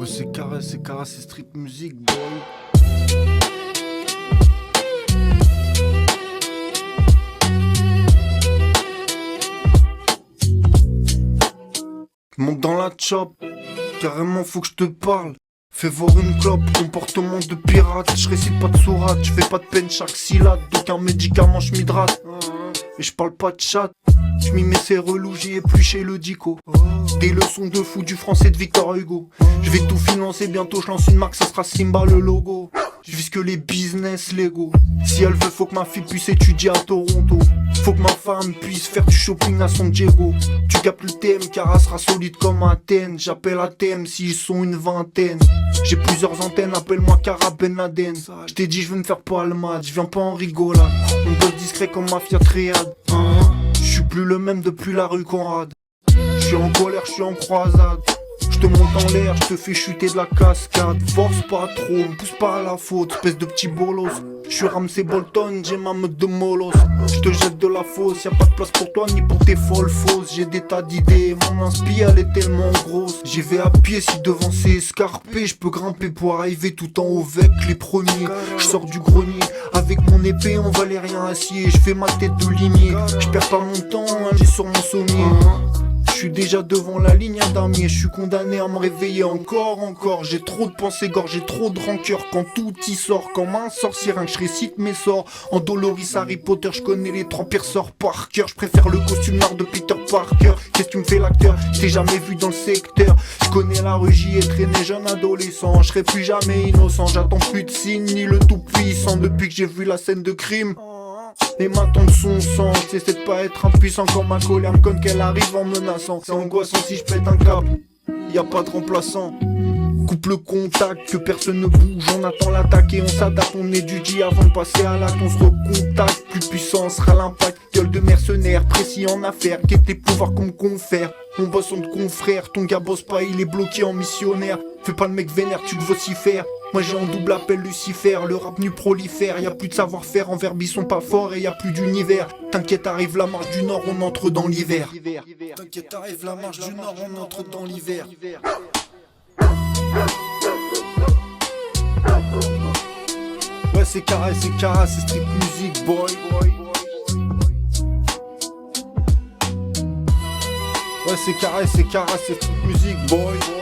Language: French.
Ouais, c'est carré, c'est street music, boy. Monte dans la chop, carrément faut que je te parle. Fais voir une clope, comportement de pirate. Je récite pas de sourate, je fais pas de peine chaque syllabe. D'aucun médicament je m'hydrate. Et je parle pas de chat. Je m'y mets c'est relou, j'y épluché le dico. Des leçons de fou du français de Victor Hugo. Je vais tout financer, bientôt je lance une marque, ça sera Simba le logo. Je vise que les business légaux. Si elle veut, faut que ma fille puisse étudier à Toronto. Faut que ma femme puisse faire du shopping à San Diego. Tu captes le thème, car elle sera solide comme Athènes. J'appelle à thème s'ils sont une vingtaine. J'ai plusieurs antennes, appelle-moi Cara Ben Laden. Je t'ai dit je veux me faire palmade, je viens pas en rigolade. On bosse discret comme mafia triade. Je suis plus le même depuis la rue Conrad. Je suis en colère, je suis en croisade. Je te monte en l'air, je te fais chuter de la cascade. Force pas trop, me pousse pas à la faute, espèce de petit bolos. Je suis Ramsey Bolton, j'ai ma meute de molos. Je te jette de la fosse, y'a pas de place pour toi ni pour tes folles fausses. J'ai des tas d'idées, mon inspi elle est tellement grosse. J'y vais à pied si devant c'est escarpé. Je peux grimper pour arriver tout en haut avec les premiers. Je sors du grenier, avec mon épée en valérien acier. Je fais ma tête de limier, je perds pas mon temps, j'ai sur mon sommier. Je suis déjà devant la ligne d'armier, je suis condamné à me réveiller encore. J'ai trop de pensées gorge, j'ai trop de rancœur quand tout y sort. Comme un sorcier, rien que je récite mes sorts. En Doloris, Harry Potter, je connais les 3 pires sorts par cœur. Je préfère le costume noir de Peter Parker. Qu'est-ce que tu me fais l'acteur? Je t'ai jamais vu dans le secteur. Je connais la rue, j'y ai traîné jeune adolescent. Je serai plus jamais innocent, j'attends plus de signes ni le tout puissant. Depuis que j'ai vu la scène de crime, les mains tendent son sang, j'essaie de pas être impuissant quand ma colère me conne qu'elle arrive en menaçant. C'est angoissant si je pète un câble, y a pas de remplaçant. Coupe le contact, que personne ne bouge, on attend l'attaque et on s'adapte. On étudie avant de passer à l'acte, on se recontacte. Plus puissant sera l'impact, gueule de mercenaire, précis en affaires. Qu'est tes pouvoirs comme confère, on bosse entre confrères. Ton gars bosse pas, il est bloqué en missionnaire. Fais pas le mec vénère, tu le vocifères. Moi j'ai en double appel Lucifer, le rap nu prolifère. Y'a plus de savoir-faire, en verbe ils sont pas forts et y'a plus d'univers. T'inquiète arrive la marche du Nord, on entre dans l'hiver. T'inquiète arrive la marche du Nord, on entre dans l'hiver. Ouais c'est carré, c'est street music boy. Ouais c'est carré, c'est street music boy.